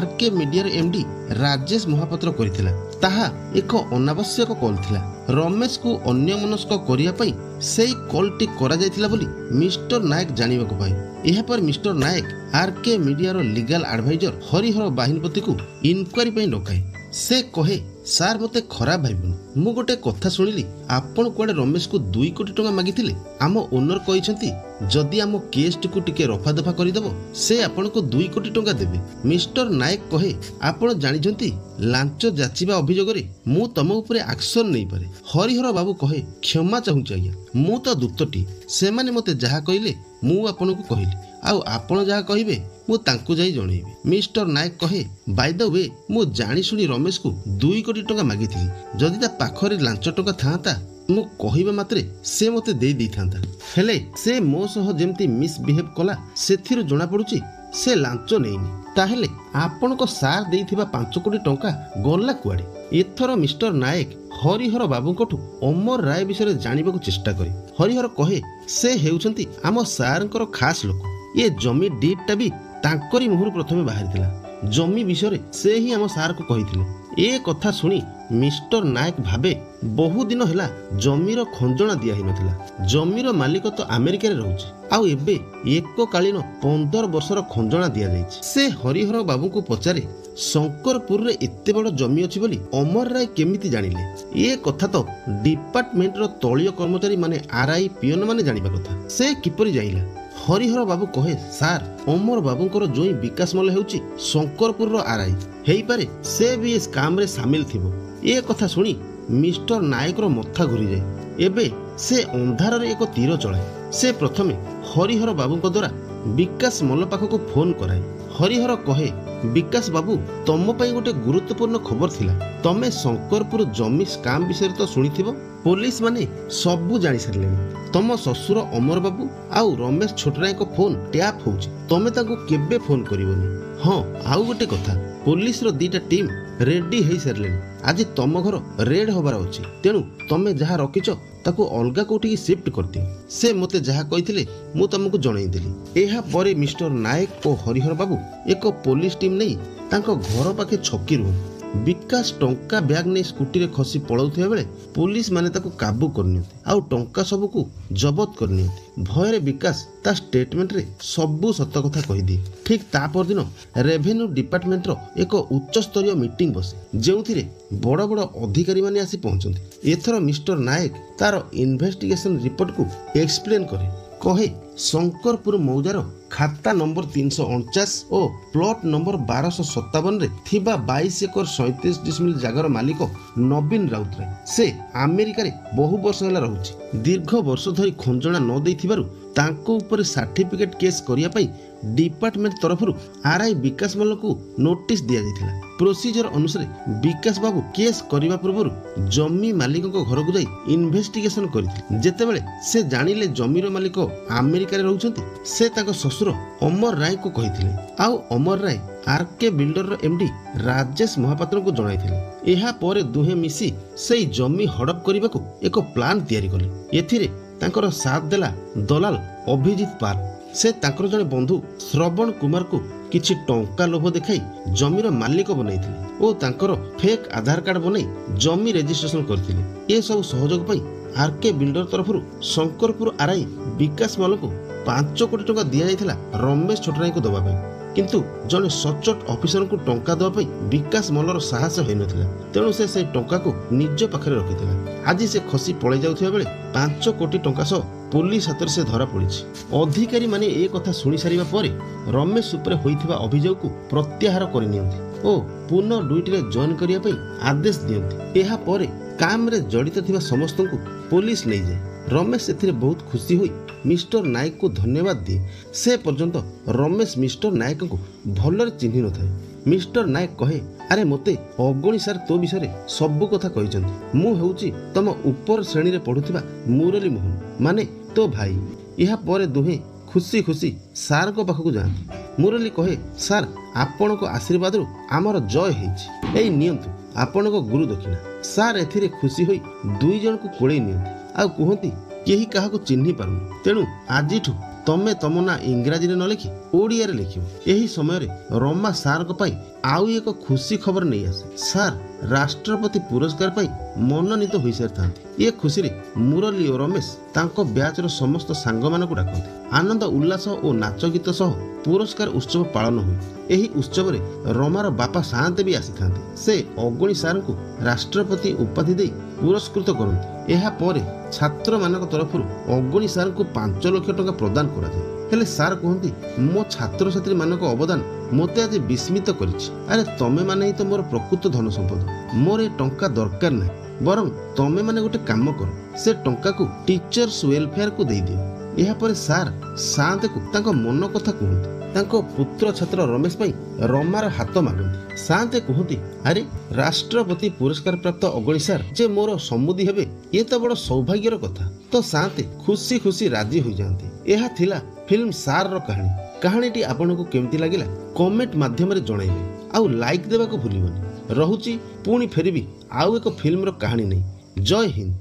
RK ମିଡିଆର MD ରାଜେଶ ମହାପାତ୍ର କରିଥିଲା। ତାହା ଏକ ଅନାବଶ୍ୟକ କଲ୍ ଥିଲା। ରମେଶକୁ ଅନ୍ୟମନସ୍କ କରିବା ପାଇଁ ସେଇ କଲ୍ଟି କରାଯାଇଥିଲା ବୋଲି ମିଷ୍ଟର ନାୟକ ଜାଣିବାକୁ ପାଏ। ଏହାପରେ ମିଷ୍ଟର ନାୟକ RK ମିଡିଆର ଲିଗାଲ ଆଡଭାଇଜର ହରିହର ବାହିନୀପତିକୁ ଇନକ୍ୱାରି ପାଇଁ ଡକାଏ। ସେ କହେ, ସାର୍ ମୋତେ ଖରାପ ଭାବିବନି, ମୁଁ ଗୋଟେ କଥା ଶୁଣିଲି ଆପଣ କୁଆଡ଼େ ରମେଶକୁ 2 କୋଟି ଟଙ୍କା ମାଗିଥିଲେ। ଆମ ଓନର କହିଛନ୍ତି ଯଦି ଆମ କେସ୍ଟିକୁ ଟିକେ ରଫାଦଫା କରିଦେବ ସେ ଆପଣଙ୍କୁ 2 କୋଟି ଟଙ୍କା ଦେବେ। ମିଷ୍ଟର ନାୟକ କହେ, ଆପଣ ଜାଣିଛନ୍ତି ଲାଞ୍ଚ ଯାଚିବା ଅଭିଯୋଗରେ ମୁଁ ତମ ଉପରେ ଆକ୍ସନ ନେଇପାରେ। ହରିହର ବାବୁ କହେ, କ୍ଷମା ଚାହୁଁଛି ଆଜ୍ଞା, ମୁଁ ତ ଦୂତଟି। ସେମାନେ ମୋତେ ଯାହା କହିଲେ ମୁଁ ଆପଣଙ୍କୁ କହିଲି, ଆଉ ଆପଣ ଯାହା କହିବେ ମୁଁ ତାଙ୍କୁ ଯାଇ ଜଣେଇବି। ମିଷ୍ଟର ନାୟକ କହେ, ବାଇ ଦ ୱେ ମୁଁ ଜାଣିଶୁଣି ରମେଶକୁ 2 କୋଟି ଟଙ୍କା ମାଗିଥିଲି। ଯଦି ତା ପାଖରେ ଲାଞ୍ଚ ଟଙ୍କା ଥାଆନ୍ତା ମୁଁ କହିବା ମାତ୍ରେ ସେ ମୋତେ ଦେଇ ଦେଇଥାନ୍ତା। ହେଲେ ସେ ମୋ ସହ ଯେମିତି ମିସବିହେଭ୍ କଲା ସେଥିରୁ ଜଣାପଡ଼ୁଛି ସେ ଲାଞ୍ଚ ନେଇନି। ତାହେଲେ ଆପଣଙ୍କ ସାର୍ ଦେଇଥିବା 5 କୋଟି ଟଙ୍କା ଗଲା କୁଆଡ଼େ? ଏଥର ମିଷ୍ଟର ନାୟକ ହରିହର ବାବୁଙ୍କଠୁ ଅମର ରାୟ ବିଷୟରେ ଜାଣିବାକୁ ଚେଷ୍ଟା କରେ। ହରିହର କହେ, ସେ ହେଉଛନ୍ତି ଆମ ସାର୍ଙ୍କର ଖାସ୍ ଲୋକ। ଏ ଜମି ଡିଡ୍ଟା ବି ତାଙ୍କରି ମୁହଁରୁ ପ୍ରଥମେ ବାହାରିଥିଲା। ଜମି ବିଷୟରେ ସେ ହିଁ ଆମ ସାର୍କୁ କହିଥିଲେ। ଏ କଥା ଶୁଣି ମିଷ୍ଟର ନାୟକ ଭାବେ ବହୁ ଦିନ ହେଲା ଜମିର ଖଞ୍ଜଣା ଦିଆ ହେଇନଥିଲା। ଜମିର ମାଲିକ ତ ଆମେରିକାରେ ରହୁଛି, ଆଉ ଏବେ ଏକକାଳୀନ 15 ବର୍ଷର ଖଞ୍ଜଣା ଦିଆଯାଇଛି। ସେ ହରିହର ବାବୁଙ୍କୁ ପଚାରେ, ଶଙ୍କରପୁରରେ ଏତେ ବଡ଼ ଜମି ଅଛି ବୋଲି ଅମର ରାୟ କେମିତି ଜାଣିଲେ? ଏ କଥା ତ ଡିପାର୍ଟମେଣ୍ଟର ତଳୀୟ କର୍ମଚାରୀ ମାନେ RI ପିଅନ ମାନେ ଜାଣିବା କଥା। ସେ କିପରି ଜାଣିଲା? ହରିହର ବାବୁ କହେ, ସାର୍ ଅମର ବାବୁଙ୍କର ଜୋଇଁ ବିକାଶ ମଲ୍ଲ ହେଉଛି ଶଙ୍କରପୁରର RI। ହେଇପାରେ ସେ ବି ଏ ସ୍କାମରେ ସାମିଲ ଥିବ। ଏ କଥା ଶୁଣି ମିଷ୍ଟର ନାୟକର ମଥା ଘୁରିଯାଏ। ଏବେ ସେ ଅନ୍ଧାରରେ ଏକ ତୀର ଚଳାଏ। ସେ ପ୍ରଥମେ ହରିହର ବାବୁଙ୍କ ଦ୍ୱାରା ବିକାଶ ମଲ୍ଲ ପାଖକୁ ଫୋନ କରାଏ। ହରିହର କହେ, ବିକାଶ ବାବୁ, ତମ ପାଇଁ ଗୋଟେ ଗୁରୁତ୍ୱପୂର୍ଣ୍ଣ ଖବର ଥିଲା। ତମେ ଶଙ୍କରପୁର ଜମି ସ୍କାମ ବିଷୟରେ ତ ଶୁଣିଥିବ। ପୋଲିସ ମାନେ ସବୁ ଜାଣି ସାରିଲେଣି। ତମ ଶ୍ୱଶୁର ଅମର ବାବୁ ଆଉ ରମେଶ ଛୋଟରାୟଙ୍କ ଫୋନ ଟ୍ୟାପ୍ ହେଉଛି। ତମେ ତାଙ୍କୁ କେବେ ଫୋନ କରିବନି। ହଁ, ଆଉ ଗୋଟେ କଥା, ପୋଲିସର 2ଟା ଟିମ୍ ରେଡି ହେଇସାରିଲେଣି। ଆଜି ତମ ଘର ରେଡ୍ ହବାର ଅଛି। ତେଣୁ ତମେ ଯାହା ରଖିଛ ତାକୁ ଅଲଗା କୋଉଠିକି ସିଫ୍ଟ କରିଦିଅ। ସେ ମୋତେ ଯାହା କହିଥିଲେ ମୁଁ ତମକୁ ଜଣେଇଦେଲି। ଏହା ପରେ ମିଷ୍ଟର ନାୟକ ଓ ହରିହର ବାବୁ ଏକ ପୋଲିସ ଟିମ୍ ନେଇ ତାଙ୍କ ଘର ପାଖେ ଛକି ରୁହନ୍ତି। ବିକାଶ ଟଙ୍କା ବ୍ୟାଗ ନେଇ ସ୍କୁଟିରେ ଖସି ପଳାଉଥିବା ବେଳେ ପୋଲିସ ମାନେ ତାକୁ କାବୁ କରିନିଅନ୍ତି ଆଉ ଟଙ୍କା ସବୁକୁ ଜବତ କରିନିଅନ୍ତି। ଭୟରେ ବିକାଶ ତା ଷ୍ଟେଟମେଣ୍ଟରେ ସବୁ ସତ କଥା କହିଦିଏ। ଠିକ୍ ତା ପରଦିନ ରେଭେନ୍ୟୁ ଡିପାର୍ଟମେଣ୍ଟର ଏକ ଉଚ୍ଚସ୍ତରୀୟ ମିଟିଂ ବସେ, ଯେଉଁଥିରେ ବଡ଼ ବଡ଼ ଅଧିକାରୀମାନେ ଆସି ପହଞ୍ଚନ୍ତି। ଏଥର ମିଷ୍ଟର ନାୟକ ତାର ଇନଭେଷ୍ଟିଗେସନ ରିପୋର୍ଟକୁ ଏକ୍ସପ୍ଲେନ କରେ। କହେ, ଶଙ୍କରପୁର ମୌଜାର ଖାତା ନମ୍ବର 349 ଓ ପ୍ଲଟ ନମ୍ବର 1257ରେ ଥିବା 22 ଏକର 37 ଡିସିମିଲ ଜାଗାର ମାଲିକ ନବୀନ ରାଉତରାୟ। ସେ ଆମେରିକାରେ ବହୁ ବର୍ଷ ହେଲା ରହୁଛି। ଦୀର୍ଘ ବର୍ଷ ଧରି ଖଞ୍ଜଣା ନ ଦେଇଥିବାରୁ ତାଙ୍କ ଉପରେ ସାର୍ଟିଫିକେଟ୍ କେସ୍ କରିବା ପାଇଁ ଡିପାର୍ଟମେଣ୍ଟ ତରଫରୁ ଆର୍ଆଇ ବିକାଶ ମଲ୍ଲକୁ ନୋଟିସ୍ ଦିଆଯାଇଥିଲା। ପ୍ରୋସିଜର ଅନୁସାରେ ବିକାଶ ବାବୁ କେସ୍ କରିବା ପୂର୍ବରୁ ଜମି ମାଲିକଙ୍କ ଘରକୁ ଯାଇ ଇନଭେଷ୍ଟିଗେସନ କରିଥିଲେ। ଯେତେବେଳେ ସେ ଜାଣିଲେ ଜମିର ମାଲିକ ଆମେରିକାରେ ରହୁଛନ୍ତି, ସେ ତାଙ୍କ ଶ୍ୱଶୁର ଅମର ରାୟଙ୍କୁ କହିଥିଲେ। ଆଉ ଅମର ରାୟ ଆର୍କେ ବିଲ୍ଡରର ଏମ୍ଡି ରାଜେଶ ମହାପାତ୍ରଙ୍କୁ ଜଣାଇଥିଲେ। ଏହା ପରେ ଦୁହେଁ ମିଶି ସେଇ ଜମି ହଡପ କରିବାକୁ ଏକ ପ୍ଲାନ୍ ତିଆରି କଲେ। ଏଥିରେ ତାଙ୍କର ସାଥ ଦେଲା ଦଲାଲ ଅଭିଜିତ ପାଲ। ସେ ତାଙ୍କର ଜଣେ ବନ୍ଧୁ ଶ୍ରବଣ କୁମାରକୁ କିଛି ଟଙ୍କା ଲୋଭ ଦେଖାଇ ଜମିର ମାଲିକ ବନାଇଥିଲେ ଓ ତାଙ୍କର ଫେକ୍ ଆଧାର କାର୍ଡ ବନାଇ ଜମି ରେଜିଷ୍ଟ୍ରେସନ କରିଥିଲେ। ଏସବୁ ସହଯୋଗ ପାଇଁ ଆର୍କେ ବିଲ୍ଡର ତରଫରୁ ଶଙ୍କରପୁର ଆର୍ଆଇ ବିକାଶ ମଲ୍ଲକୁ 5 କୋଟି ଟଙ୍କା ଦିଆଯାଇଥିଲା ରମେଶ ଛୋଟରାୟଙ୍କୁ ଦେବା ପାଇଁ। କିନ୍ତୁ ଜଣେ ସଚ୍ଚୋଟ ଅଫିସରଙ୍କୁ ଟଙ୍କା ଦେବା ପାଇଁ ବିକାଶ ମଲ୍ଲର ସାହସ ହୋଇନଥିଲା। ତେଣୁ ସେ ସେହି ଟଙ୍କାକୁ ନିଜ ପାଖରେ ରଖିଥିଲା। ଆଜି ସେ ଖସି ପଳାଇ ଯାଉଥିବା ବେଳେ 5 କୋଟି ଟଙ୍କା ସହ ପୋଲିସ ହାତରେ ସେ ଧରା ପଡ଼ିଛି। ଅଧିକାରୀମାନେ ଏ କଥା ଶୁଣି ସାରିବା ପରେ ରମେଶ ଉପରେ ହୋଇଥିବା ଅଭିଯୋଗକୁ ପ୍ରତ୍ୟାହାର କରିନିଅନ୍ତି ଓ ପୁନଃ ଡ୍ୟୁଟିରେ ଜଏନ୍ କରିବା ପାଇଁ ଆଦେଶ ଦିଅନ୍ତି। ଏହା ପରେ କାମରେ ଜଡ଼ିତ ଥିବା ସମସ୍ତଙ୍କୁ ପୋଲିସ ନେଇଯାଏ। ରମେଶ ଏଥିରେ ବହୁତ ଖୁସି ହୋଇ ମିଷ୍ଟର ନାୟକଙ୍କୁ ଧନ୍ୟବାଦ ଦିଏ। ସେ ପର୍ଯ୍ୟନ୍ତ ରମେଶ ମିଷ୍ଟର ନାୟକଙ୍କୁ ଭଲରେ ଚିହ୍ନି ନଥାଏ। ମିଷ୍ଟର ନାୟକ କହେ, ଆରେ ମୋତେ ଅଗଣୀ ସାର୍ ତୋ ବିଷୟରେ ସବୁ କଥା କହିଛନ୍ତି। ମୁଁ ହେଉଛି ତମ ଉପର ଶ୍ରେଣୀରେ ପଢୁଥିବା ମୁରଲୀ ମୋହନ, ମାନେ ତୋ ଭାଇ। ଏହା ପରେ ଦୁହେଁ ଖୁସି ଖୁସି ସାର୍ଙ୍କ ପାଖକୁ ଯାଆନ୍ତି। ମୁରଲୀ କହେ, ସାର୍ ଆପଣଙ୍କ ଆଶୀର୍ବାଦରୁ ଆମର ଜୟ ହେଇଛି। ଏଇ ନିଅନ୍ତୁ ଆପଣଙ୍କ ଗୁରୁ ଦକ୍ଷିଣା। ସାର୍ ଏଥିରେ ଖୁସି ହୋଇ 2 ଜଣଙ୍କୁ କୋଳେଇ ନିଅନ୍ତି ଆଉ କୁହନ୍ତି, କେହି କାହାକୁ ଚିହ୍ନି ପାରୁନି, ତେଣୁ ଆଜିଠୁ ତମେ ତମ ନାଁ ଇଂରାଜୀରେ ନ ଲେଖି ଓଡ଼ିଆରେ ଲେଖିବ। ଏହି ସମୟରେ ରମା ସାର୍ଙ୍କ ପାଇଁ ଆଉ ଏକ ଖୁସି ଖବର ନେଇ ଆସେ। ସାର୍ ରାଷ୍ଟ୍ରପତି ପୁରସ୍କାର ପାଇଁ ମନୋନୀତ ହୋଇସାରିଥାନ୍ତି। ଏ ଖୁସିରେ ମୁରଲୀ ଓ ରମେଶ ତାଙ୍କ ବ୍ୟାଚର ସମସ୍ତ ସାଙ୍ଗମାନଙ୍କୁ ଡାକନ୍ତି। ଆନନ୍ଦ ଉଲ୍ଲାସ ଓ ନାଚ ଗୀତ ସହ ପୁରସ୍କାର ଉତ୍ସବ ପାଳନ ହୁଏ। ଏହି ଉତ୍ସବରେ ରମାର ବାପା ସାଆନ୍ତେ ବି ଆସିଥାନ୍ତି। ସେ ଅଗଣୀ ସାର୍ଙ୍କୁ ରାଷ୍ଟ୍ରପତି ଉପାଧି ଦେଇ ପୁରସ୍କୃତ କରନ୍ତି। ଏହା ପରେ ଛାତ୍ରମାନଙ୍କ ତରଫରୁ ଅଗଣୀ ସାର୍ଙ୍କୁ 5 ଲକ୍ଷ ଟଙ୍କା ପ୍ରଦାନ କରାଯାଏ। ହେଲେ ସାର୍ କୁହନ୍ତି, ମୋ ଛାତ୍ରଛାତ୍ରୀମାନଙ୍କ ଅବଦାନ ମୋତେ ଆଜି ବିସ୍ମିତ କରିଛି। ଆରେ ତମେମାନେ ହିଁ ତ ମୋର ପ୍ରକୃତ ଧନ ସମ୍ପଦ। ମୋର ଏ ଟଙ୍କା ଦରକାର ନାହିଁ, ବରଂ ତମେମାନେ ଗୋଟେ କାମ କର, ସେ ଟଙ୍କାକୁ ଟିଚର୍ସ ୱେଲଫେୟାରକୁ ଦେଇଦିଅ। ଏହାପରେ ସାର୍ ସାଆନ୍ତକୁ ତାଙ୍କ ମନ କଥା କୁହନ୍ତି। ତାଙ୍କ ପୁତ୍ର ଛାତ୍ର ରମେଶ ପାଇଁ ରମାର ହାତ ମାଗନ୍ତି। ସାଆନ୍ତେ କୁହନ୍ତି, ଆରେ ରାଷ୍ଟ୍ରପତି ପୁରସ୍କାର ପ୍ରାପ୍ତ ଅଗଣୀ ସାର୍ ଯେ ମୋର ସମୁଦି ହେବେ, ଏ ତ ବଡ଼ ସୌଭାଗ୍ୟର କଥା। ତ ସାଆନ୍ତେ ଖୁସି ଖୁସି ରାଜି ହୋଇଯାଆନ୍ତି। ଏହା ଥିଲା ଫିଲ୍ମ ସାର୍ର କାହାଣୀ। କାହାଣୀଟି ଆପଣଙ୍କୁ କେମିତି ଲାଗିଲା କମେଣ୍ଟ ମାଧ୍ୟମରେ ଜଣାଇବେ ଆଉ ଲାଇକ୍ ଦେବାକୁ ଭୁଲିବନି। ରହୁଛି, ପୁଣି ଫେରିବି ଆଉ ଏକ ଫିଲ୍ମର କାହାଣୀ ନେଇ। ଜୟ ହିନ୍ଦ।